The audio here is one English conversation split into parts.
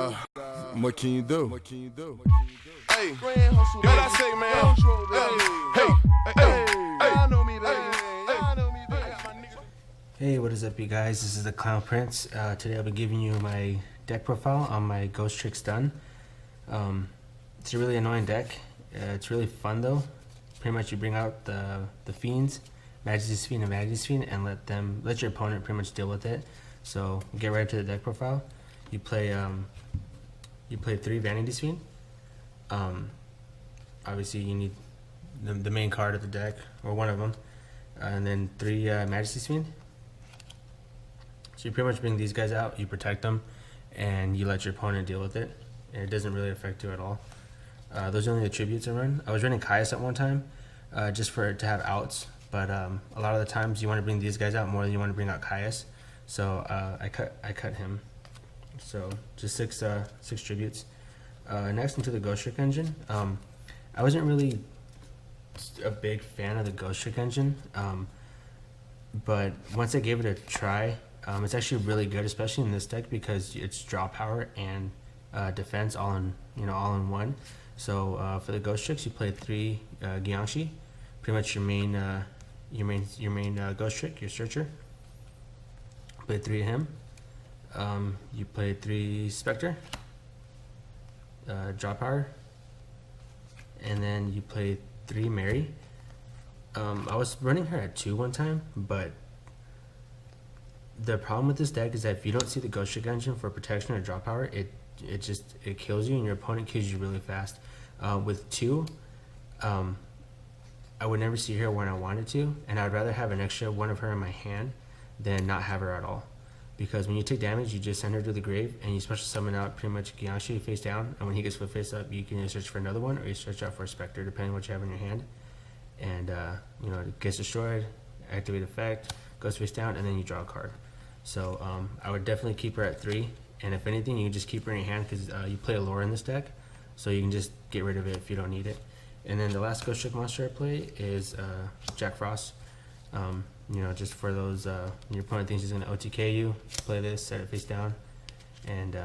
What can you do? What can you do? Hey, what I say, man? Hey, what is up, you guys? This is the Clown Prince. Today I'll be giving you my deck profile on my Ghostrick stun. It's a really annoying deck. It's really fun though. Pretty much you bring out the fiends, Majesty's Fiend and Majesty's Fiend, and let your opponent pretty much deal with it. So get right to the deck profile. You play 3 Vanity's Fiend. Obviously you need the main card of the deck, or one of them, and then 3 Majesty's Fiend. So you pretty much bring these guys out, you protect them, and you let your opponent deal with it. And it doesn't really affect you at all. Those are only the tributes I run. I was running Caius at one time, just for it to have outs, but a lot of the times you want to bring these guys out more than you want to bring out Caius. So I cut him. So just six tributes. Next, into the Ghostrick engine. I wasn't really a big fan of the Ghostrick engine, but once I gave it a try, it's actually really good, especially in this deck because it's draw power and defense all in one. So for the Ghostricks, you play 3 Ghostrick, pretty much your main Ghostrick, your searcher. Play 3 of him. You play 3 Spectre, draw power, and then you play 3 Mary. I was running her at 2 one time, but the problem with this deck is that if you don't see the Ghostrick engine for protection or draw power, it kills you, and your opponent kills you really fast. With 2, I would never see her when I wanted to, and I'd rather have an extra one of her in my hand than not have her at all. Because when you take damage, you just send her to the grave, and you special summon out pretty much Ghostrick face down, and when he gets flipped face up, you can either search for another one, or you search out for a Spectre, depending on what you have in your hand. And it gets destroyed, activate effect, goes face down, and then you draw a card. So I would definitely keep her at 3, and if anything, you can just keep her in your hand because you play a lore in this deck, so you can just get rid of it if you don't need it. And then the last Ghostrick monster I play is Jack Frost. Just for those, your opponent thinks he's going to OTK you, play this, set it face down, and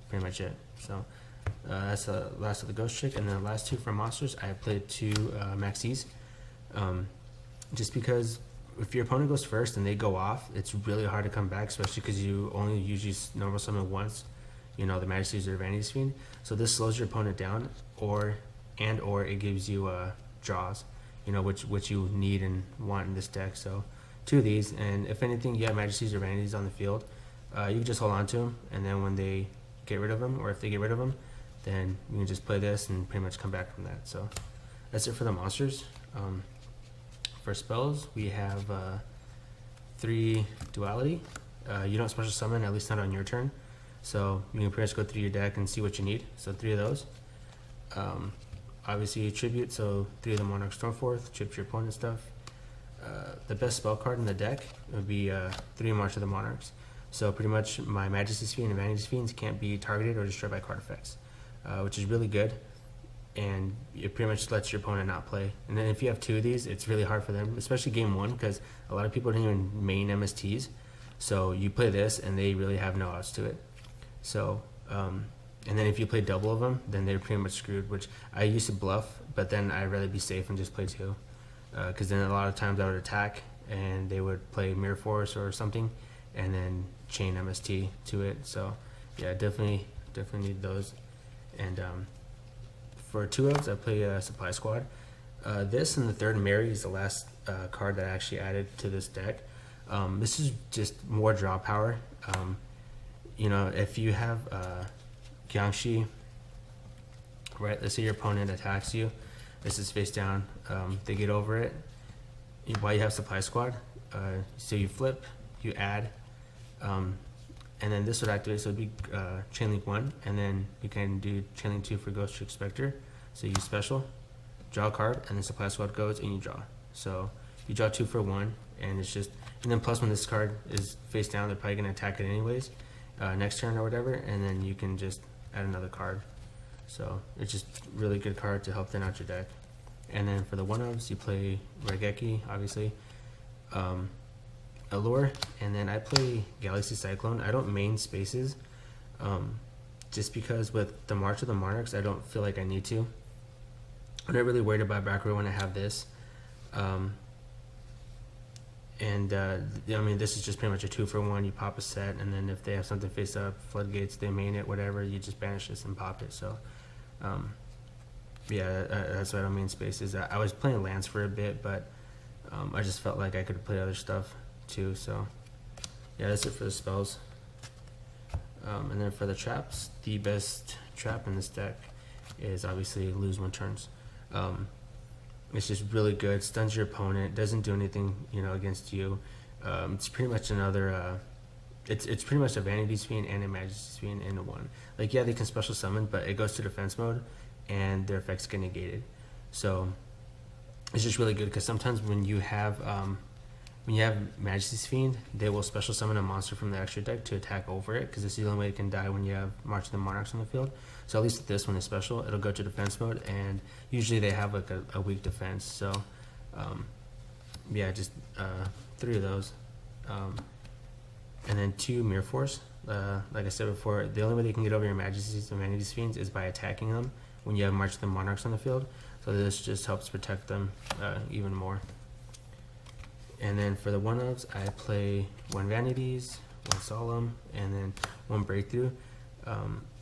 pretty much it. So that's the last of the Ghostrick. And then the last 2 for monsters, I played 2 Maxis. Just because if your opponent goes first and they go off, it's really hard to come back, especially because you only usually normal summon once, the Majesty's or Vanity's Fiend. So this slows your opponent down, or it gives you draws, which you need and want in this deck. So 2 of these, and if anything, you have Majesty's or Vanities on the field, you can just hold on to them, and then when they get rid of them, or if they get rid of them, then you can just play this and pretty much come back from that. So that's it for the monsters. For spells, we have 3 Duality. You don't special summon, at least not on your turn, so you can pretty much go through your deck and see what you need. So 3 of those. Obviously tribute, so 3 of the Monarch Stormforth, chip your opponent stuff. The best spell card in the deck would be 3 March of the Monarchs. So pretty much my Majesty's Fiend and Vanity's Fiends can't be targeted or destroyed by card effects, which is really good, and it pretty much lets your opponent not play. And then if you have 2 of these, it's really hard for them, especially game 1, because a lot of people don't even main MSTs. So you play this and they really have no outs to it. So and then if you play double of them, then they're pretty much screwed, which I used to bluff, but then I'd rather be safe and just play 2. Because then a lot of times I would attack, and they would play Mirror Force or something, and then chain MST to it. So yeah, definitely need those. And for 2 outs, I play Supply Squad. This and the 3rd Mary is the last card that I actually added to this deck. This is just more draw power. If you have Ghostrick, right? Let's say your opponent attacks you. This is face down. They get over it. While you have Supply Squad, so you flip, you add, and then this would activate. So it'd be Chain Link 1, and then you can do Chain Link 2 for Ghostrick Spectre. So you special, draw a card, and then Supply Squad goes, and you draw. So you draw 2 for 1, and it's just. And then plus when this card is face down, they're probably gonna attack it anyways, next turn or whatever, and then you can just add another card. So it's just really good card to help thin out your deck. And then for the 1-ofs, you play Raigeki, obviously, Allure, and then I play Galaxy Cyclone. I don't main spaces, just because with the March of the Monarchs, I don't feel like I need to. I'm not really worried about back row when I have this. I mean, this is just pretty much a 2-for-1. You pop a set, and then if they have something face up, floodgates, they main it, whatever, you just banish this and pop it. So, yeah, that's what I mean. Spaces. I was playing lands for a bit, but I just felt like I could play other stuff too. So, yeah, that's it for the spells. And then for the traps, the best trap in this deck is obviously lose 1 turns. It's just really good. Stuns your opponent. Doesn't do anything, against you. It's pretty much another. It's pretty much a Vanity's Fiend and a Majesty's Fiend in one. Like, yeah, they can special summon, but it goes to defense mode, and their effects get negated. So it's just really good because sometimes when you have Majesty's Fiend, they will special summon a monster from the extra deck to attack over it because it's the only way it can die when you have March of the Monarchs on the field. So at least with this one is special. It'll go to defense mode, and usually they have like a weak defense. So yeah, just 3 of those. And then 2 Mirror Force. Like I said before, the only way they can get over your Majesty's and Vanity's Fiends is by attacking them when you have March of the Monarchs on the field. So this just helps protect them even more. And then for the 1-ofs, I play 1 Vanities, 1 Solemn, and then 1 Breakthrough.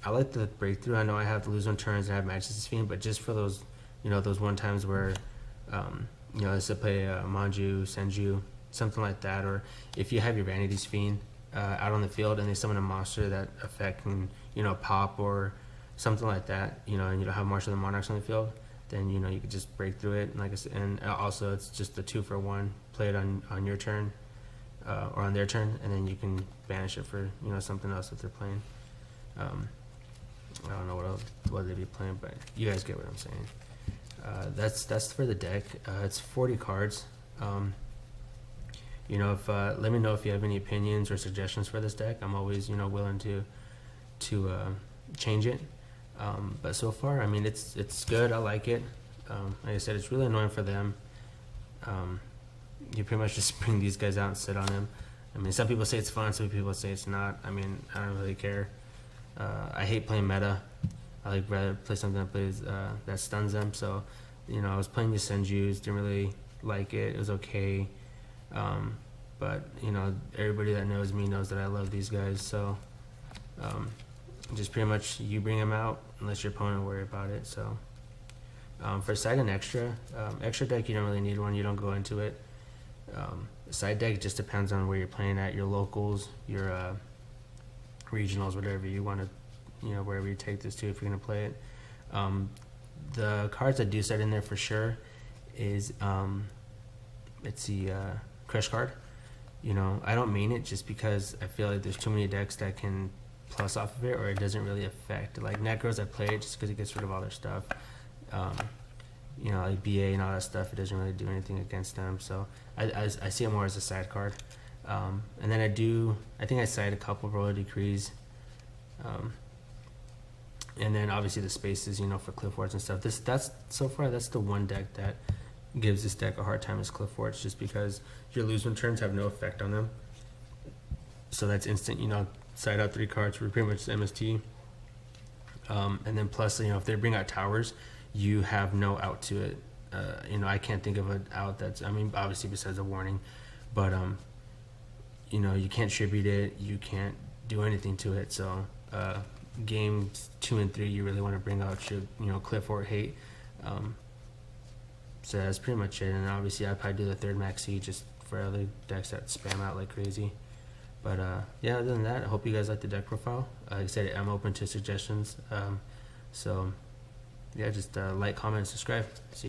I like the Breakthrough. I know I have to lose 1 turns and I have Majesty's Fiend, but just for those, those 1 times where, let's say play Manju, Senju, something like that, or if you have your Vanity's Fiend out on the field and they summon a monster that effect can, pop or something like that, and you don't have March of the Monarchs on the field, then you could just break through it. And like I said, and also it's just the 2-for-1. Play it on your turn or on their turn, and then you can banish it for something else if they're playing. I don't know what they'd be playing, but you guys get what I'm saying. That's for the deck. It's 40 cards. If let me know if you have any opinions or suggestions for this deck. I'm always willing to change it. But so far, I mean, it's good. I like it. Like I said, it's really annoying for them. You pretty much just bring these guys out and sit on them. I mean, some people say it's fun, some people say it's not. I mean, I don't really care. I hate playing meta. I like rather play something that plays that stuns them. So, I was playing the Senjus, didn't really like it. It was okay, but everybody that knows me knows that I love these guys. So, just pretty much you bring them out unless your opponent worry about it. So, for side and extra deck, you don't really need one. You don't go into it. Side deck just depends on where you're playing at, your locals, your regionals, whatever you want to, wherever you take this to if you're going to play it. The cards that do set in there for sure is, it's the Crush card. I don't mean it just because I feel like there's too many decks that can plus off of it, or it doesn't really affect. Like Necros, I play it just because it gets rid of all their stuff. Like BA and all that stuff, it doesn't really do anything against them. So I see it more as a side card. And then I think I side a couple Royal Decrees. And then obviously the spaces, for Cliff Wards and stuff. That's the one deck that gives this deck a hard time is Cliff Wards, just because your lose 1 turns have no effect on them. So that's instant, side out 3 cards for pretty much MST. And then plus, if they bring out towers, you have no out to it. I can't think of an out that's, obviously besides a warning, but, you can't tribute it, you can't do anything to it. So, games 2 and 3, you really want to bring out your, Cliff or Hate. So that's pretty much it. And obviously I'd probably do the 3rd Maxi just for other decks that spam out like crazy. But yeah, other than that, I hope you guys like the deck profile. Like I said, I'm open to suggestions. So yeah, just like, comment, and subscribe. See you guys.